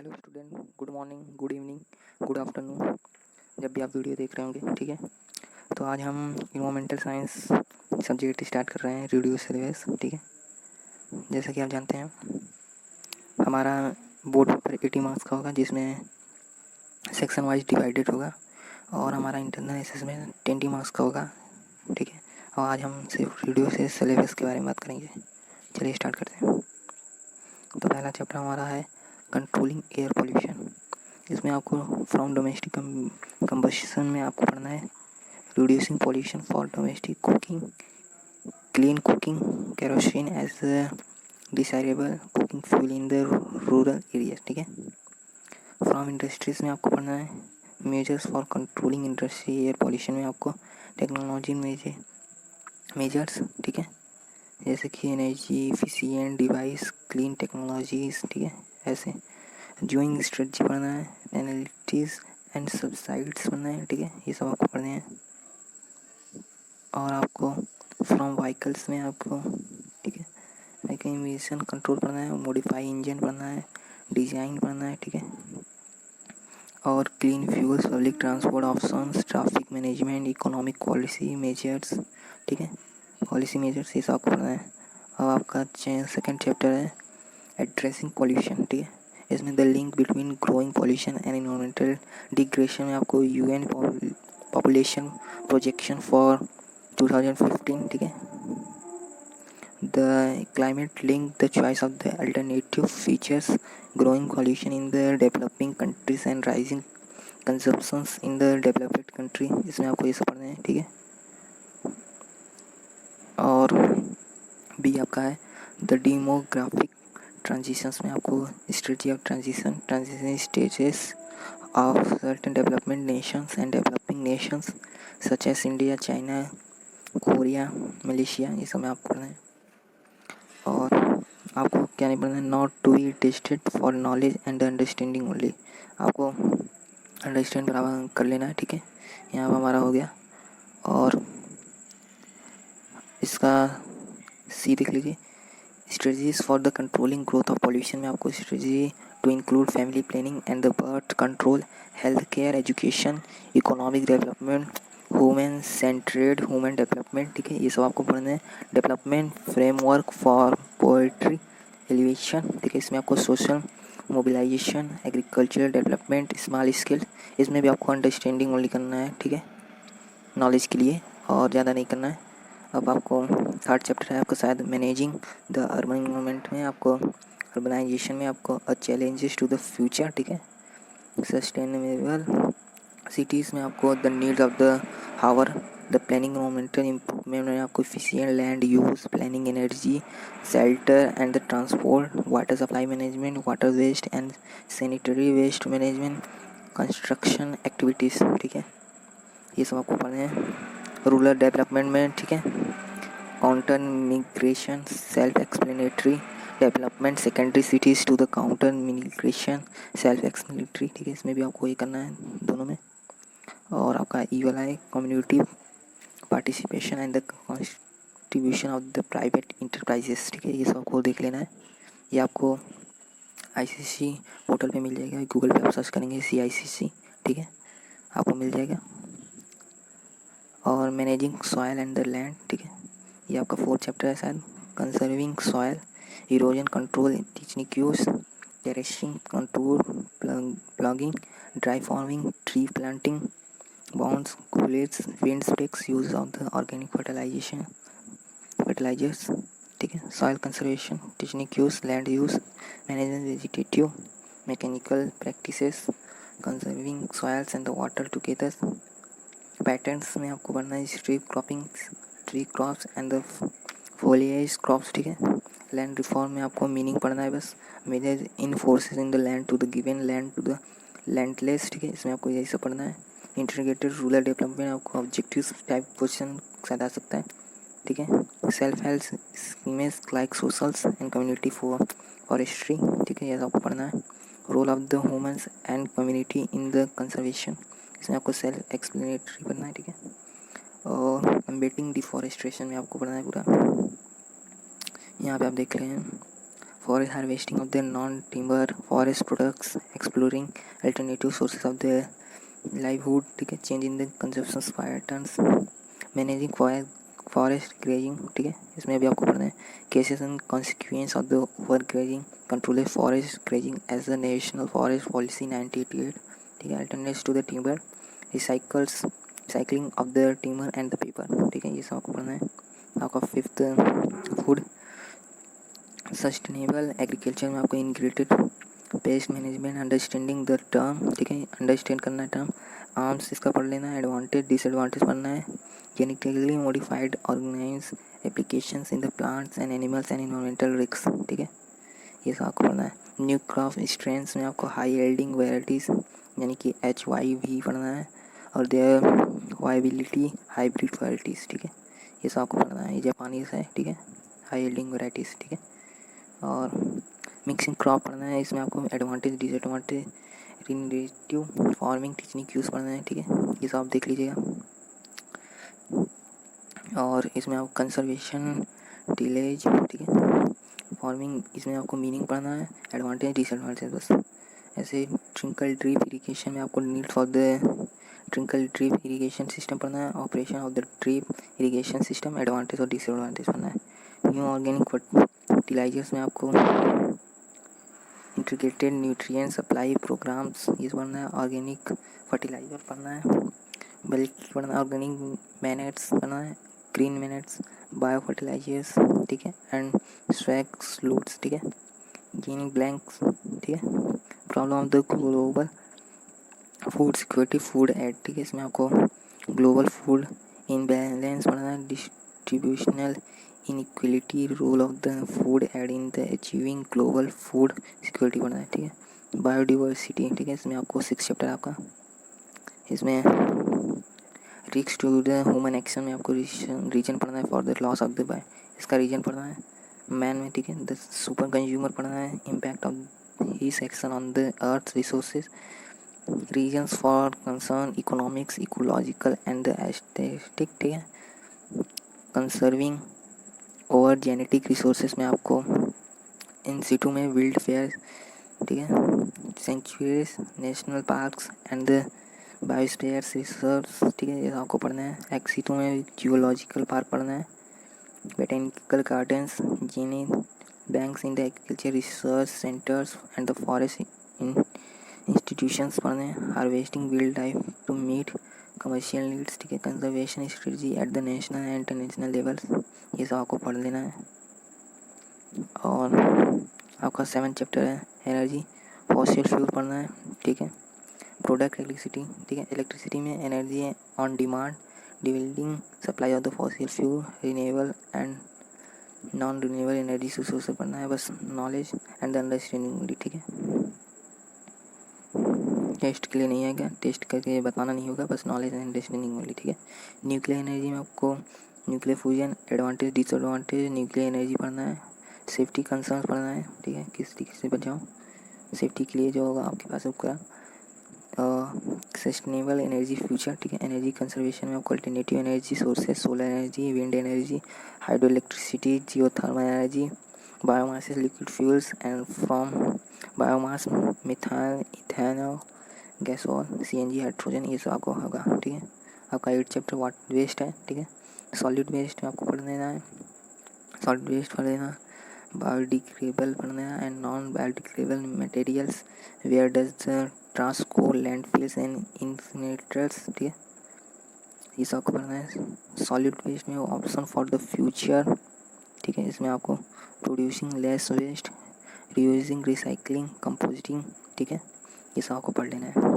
Hello student, good morning, good evening, good afternoon, जब भी आप वीडियो देख रहे होंगे। ठीक है, तो आज हम इन्वायरमेंटल साइंस सब्जेक्ट स्टार्ट कर रहे हैं, रिड्यूस सिलेबस। ठीक है, जैसा कि आप जानते हैं हमारा बोर्ड पेपर 80 मार्क्स का होगा, जिसमें सेक्शन वाइज डिवाइडेड होगा और हमारा इंटरनल असेसमेंट 20 मार्क्स का होगा। ठीक है, और आज हम सिर्फ रिड्यूस सिलेबस के बारे में बात करेंगे। चलिए स्टार्ट करते हैं। तो पहला चैप्टर हमारा है कंट्रोलिंग एयर पोल्यूशन। इसमें आपको फ्रॉम डोमेस्टिक कंबशन में आपको पढ़ना है reducing pollution for domestic cooking, clean cooking, kerosene as desirable cooking fuel in the rural area. ठीक है, फ्रॉम इंडस्ट्रीज में आपको पढ़ना है measures for controlling industry air pollution में आपको टेक्नोलॉजी मेजर्स। ठीक है, जैसे कि energy efficient device, clean technologies. ठीक है, ऐसे जूइंग स्ट्रेटजी पढ़ना है, पेनल्टीज एंड सब्साइड्स पढ़ना है। ठीक है, ये सब आपको पढ़ने हैं। और आपको फ्रॉम व्हीकल्स में आपको ठीक है व्हीकल इमिशन कंट्रोल पढ़ना है, मॉडिफाई इंजन पढ़ना है, डिज़ाइन पढ़ना है। ठीक है, और clean fuels, public transport options, traffic management, economic policy measures. ठीक है, पॉलिसी मेजर्स ये सब आपको पढ़ना है। और आपका सेकेंड चैप्टर है एड्रेसिंग पॉल्यूशन। ठीक है, इसमें the link between growing pollution and environmental degradation में आपको यूएन पॉपुलेशन प्रोजेक्शन फॉर 2015। ठीक है, the climate link the choice of the alternative features, growing pollution in the developing countries and rising consumptions in the developed country. इसमें आपको ये सब पढ़ना है। ठीक है, और बी आपका है द डेमोग्राफिक ट्रांजिशंस में आपको strategy of transition stages of certain development Nations and developing Nations such as India, China, Korea, Malaysia, ये सब में आपको पढ़ना है। और आपको क्या नहीं पढ़ना है, not to be tested for knowledge and understanding only. आपको अंडरस्टैंड बराबर कर लेना है। ठीक है, यहाँ पर हमारा हो गया। और इसका सी देख लीजिए, strategies for the controlling growth of pollution में आपको strategy to include family planning and the birth control, health care, education, economic development, women centred human development. ठीक है, ये सब आपको पढ़ना है। डेवलपमेंट फ्रेमवर्क फॉर पोएट्री एलिवेशन। ठीक है, इसमें आपको social mobilisation, agricultural development, small scale, इसमें भी आपको अंडरस्टैंडिंग ओनली करना है। ठीक है, नॉलेज के लिए, और ज़्यादा नहीं करना है। अब आपको थर्ड चैप्टर है आपका शायद मैनेजिंग द अर्बन इन्वायरमेंट में आपको अर्बनाइजेशन में आपको चैलेंजेस टू द फ्यूचर। ठीक है, सस्टेनेबल सिटीज़ में आपको the needs of the hour, the planning environmental improvement में आपको efficient land use, planning energy, shelter and the transport, water supply management, water waste and sanitary waste management, construction activities. ठीक है, ये सब आपको पढ़ने हैं। रूरल डेवलपमेंट में ठीक है counter migration, self explanatory development, secondary cities to the counter migration, self explanatory. ठीक है, इसमें भी आपको ये करना है दोनों में। और आपका ई वाला है community participation and the contribution of the private enterprises. ठीक है, ये सब आपको देख लेना है। ये आपको ICC पोर्टल पे मिल जाएगा, गूगल पे आप सर्च करेंगे CICC। ठीक है, आपको मिल जाएगा। और managing soil and the land. ठीक है, ये आपका फोर्थ चैप्टर है शायद, conserving soil, erosion control, techniques, terracing control, plugging, dry farming, tree planting, bunds, culets, wind specks, use of the organic fertilisers. ठीक है, soil conservation, techniques, land use management, vegetative mechanical practices, conserving soils and the water together. Patterns में आपको पढ़ना है strip cropping, tree crops and the foliage crops. ठीक है, land reform में आपको मीनिंग पढ़ना है बस, major in forces in the land to the given land to the landless. ठीक है, इसमें आपको यही सब पढ़ना है। इंटीग्रेटेड रूरल डेवलपमेंट आपको ऑब्जेक्टिव्स टाइप क्वेश्चन शायद आ सकता है। ठीक है, self help schemes like socials and community forestry. ठीक है, ये आपको पढ़ना है। Role of the humans and community in the conservation, इसमें आपको सेल्फ एक्सप्लेनेटरी पढ़ना है। ठीक है, और कम्बेटिंग डिफॉरेस्टेशन में आपको पढ़ना है पूरा। यहाँ पे आप देख रहे हैं forest harvesting of the non-timber forest products, exploring alternative sources of the livelihood, ठीक है, change in the consumption patterns, managing forest grazing, ठीक है, इसमें अभी आपको पढ़ना है cases and consequence of the over grazing, control forest grazing as the national forest policy 1988, ठीक है, alternates to the timber, recycles cycling of the timber and the paper, ठीक है, ये सब आपको पढ़ना है। आपका फिफ्थ फूड सस्टेनेबल एग्रीकल्चर में आपको integrated pest management, understanding the term, ठीक है, अंडरस्टैंड करना है टर्म, आर्म्स इसका पढ़ लेना है, एडवांटेज डिसएडवांटेज पढ़ना है, genetically modified organism applications in the plants and animals and environmental risk, ठीक है, ये सब आपको पढ़ना है। न्यू क्रॉप स्ट्रेंथ्स में आपको हाई यील्डिंग वेराइटीज़ यानी कि HYV पढ़ना है, और देयर वायबिलिटी हाइब्रिड वेराइटीज़, ठीक है, ये सब आपको पढ़ना है। ये जापानीज है, ठीक है, हाई यील्डिंग वेराइटीज़, ठीक है, और मिक्सिंग क्रॉप पढ़ना है, इसमें आपको advantage disadvantage relative farming technique use करना है, ठीक है, ये सब आप देख लीजिएगा। और इसमें आप कंजर्वेशन टिलेज, ठीक है, फार्मिंग, इसमें आपको मीनिंग पढ़ना है, एडवांटेज डिसएडवांटेज बस। ऐसे ट्रिंकल ड्रिप इरिगेशन में आपको needs of the ट्रिंकल drip irrigation system पढ़ना है, operation of the drip irrigation system, advantage और डिसएडवांटेज पढ़ना है। न्यू ऑर्गेनिक फर्टिलाइजर्स में आपको इंटीग्रेटेड न्यूट्रिएंट सप्लाई प्रोग्राम्स ये पढ़ना है, ऑर्गेनिक फर्टिलाइजर पढ़ना है, बल्कि पढ़ना है, ऑर्गेनिक मैनेट्स पढ़ना है, ग्रीन मैनेट्स, बायो फर्टिलाइजर्स, ठीक है, एंड स्वैग स्लूट्स, ठीक है, गेनिंग ब्लैंक्स, ठीक है, problem of the global food security food aid, ठीक है, इसमें आपको ग्लोबल फूड इनबैलेंस पढ़ना है, distributional inequality role of the food aid in the achieving global food security पढ़ना है, ठीक है, बायोडिवर्सिटी, ठीक है, इसमें आपको 6 चैप्टर आपका, इसमें risk to the human action में आपको रीजन पढ़ना है for the loss of the by, इसका रीजन पढ़ना है मैन में, ठीक है, द सुपर कंज्यूमर पढ़ना है, impact of his action on the earth resources, reasons for concern economics ecological and the aesthetic, ठीक है, कंसर्विंग ओवर जेनेटिक रिसोर्सेज में आपको इन सिटू में विल्ड फेयर, ठीक है, sanctuaries national parks and the biospheres research, ठीक है, ये आपको पढ़ना है। एक्सिटू में जियोलॉजिकल पार्क पढ़ना है, botanical gardens, gene banks in the agriculture research centres and the forest in institutions पढ़ने हैं, harvesting wild life to meet commercial needs, ठीक है, conservation strategy at the national and international levels, ये सब आपको पढ़ लेना है। और आपका 7 चैप्टर है एनर्जी, फॉसिल फ्यूल पढ़ना है, ठीक है, प्रोडक्ट इलेक्ट्रिसिटी, ठीक है, इलेक्ट्रिसिटी में एनर्जी है on demand, dwindling supply of the fossil fuel, renewable and non renewable energy source से पढ़ना है, बस नॉलेज एंड द अंडरस्टैंडिंग, ठीक है, टेस्ट के लिए नहीं है क्या, टेस्ट करके बताना नहीं होगा, बस नॉलेज एंड अंडरस्टैंडिंग ओनली, ठीक है। न्यूक्लियर एनर्जी में आपको nuclear fusion advantage disadvantage nuclear energy पढ़ना है, सेफ्टी कंसर्न पढ़ना है, ठीक है, किस तरीके से बचाओ सेफ्टी के लिए जो होगा आपके पास उपकरण, सस्टेनेबल एनर्जी फ्यूचर, ठीक है, एनर्जी कंजर्वेशन में आपको alternative energy sources, solar energy, wind energy, hydro electricity, geothermal energy, biomass liquid fuels and from biomass methyl ethanol gasohol CNG hydrogen, ये सब आपको होगा, ठीक है। आपका 8 चैप्टर वाटर वेस्ट है, ठीक है, सॉलिड वेस्ट में आपको पढ़ लेना है, सॉलिड वेस्ट पढ़ लेना, बायोडिग्रेडेबल पढ़ना है and non biodegradable materials, where does the trash go landfills and incinerators, ठीक है, ये सब आपको पढ़ना है। सॉलिड वेस्ट में ऑप्शन फॉर द फ्यूचर, ठीक है, इसमें आपको producing less waste, reusing, recycling, composting, ठीक है, ये सब आपको पढ़ लेना है।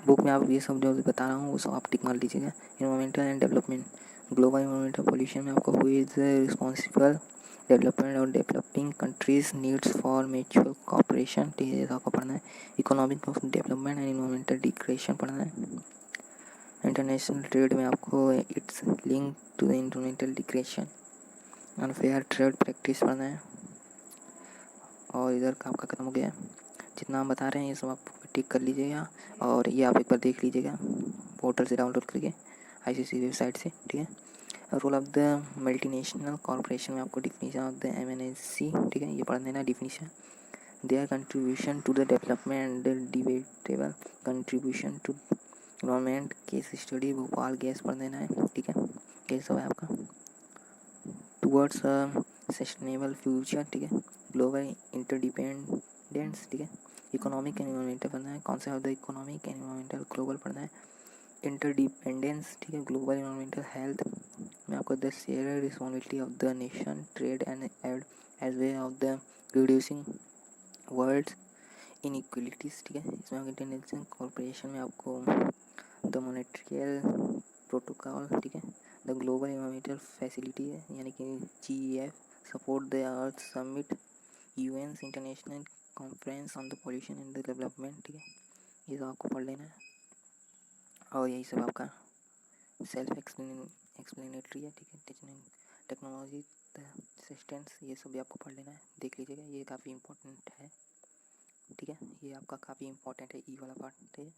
बुक में आप ये सब जो बता रहा हूँ वो सब आप टिक मार लीजिएगा। Environmental and development, global environmental pollution में आपको हु इज रिस्पॉन्सिबल डेवलपमेंट और developing countries needs for mutual cooperation, ठीक है, ये सब आपको पढ़ना है। Economic of development and environmental degradation पढ़ना है। इंटरनेशनल ट्रेड में आपको its link to the environmental degradation, unfair trade practice पढ़ना है। और इधर का आपका खत्म हो गया, जितना हम बता रहे हैं ये सब आप टिक कर लीजिएगा, और ये आप एक बार देख लीजिएगा पोर्टल से डाउनलोड करके ICC वेबसाइट से, ठीक है। Role of the multinational corporation में आपको डिफिनीशन ऑफ द MNC, ठीक है, ये पढ़ लेना definition. Their contribution to the development and debatable contribution to government. Case study Bhopal gas पढ़ देना है, ठीक है, केस सब है आपका। टूवर्ड्स सस्टेनेबल फ्यूचर, ठीक है, ग्लोबल इंटरडिपेंडेंस, ठीक है, इकोनॉमिक एंड इन्वायरमेंटल पढ़ना है। कौन सा है, इकोनॉमिक एंड इन्वायरमेंटल ग्लोबल पढ़ना है। इंटरडिपेंडेंस, ठीक है, ग्लोबल इन्वायरमेंटल हेल्थ में आपको the share responsibility of the nation trade and aid way of the reducing world inequalities, ठीक है, इसमें आपको इंटरनेशनल कॉर्पोरेशन में आपको द मॉनेट्रियल प्रोटोकॉल, ठीक है, द ग्लोबल इन्वायरमेंटल फैसिलिटी है यानी कि GEF, support the earth summit, UN international conference on the pollution and the development, ठीक है, ये सब आपको पढ़ लेना है। और यही सब आपका सेल्फ एक्सप्लेनेटरी है, ठीक है, टेक्नोलॉजी असिस्टेंस, ये सब भी आपको पढ़ लेना है, देख लीजिएगा, ये काफ़ी इंपॉर्टेंट है, ठीक है, ये आपका काफ़ी इंपॉर्टेंट है, वाला पार्ट, ठीक है,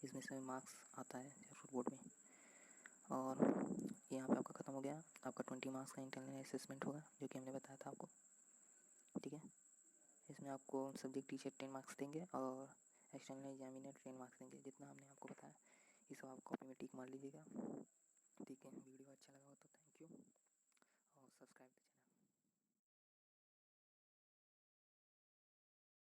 इसमें से मार्क्स आता है शॉर्ट बोर्ड में। और यहाँ पे आपका ख़त्म हो गया, आपका 20 मार्क्स का इंटरनल असेसमेंट होगा जो कि हमने बताया था आपको, ठीक है, इसमें आपको सब्जेक्ट टीचर 10 मार्क्स देंगे और एक्सटर्नल एग्जामिनर 10 मार्क्स देंगे, जितना हमने आपको बताया ये सब आप कॉपी में टिक मार लीजिएगा।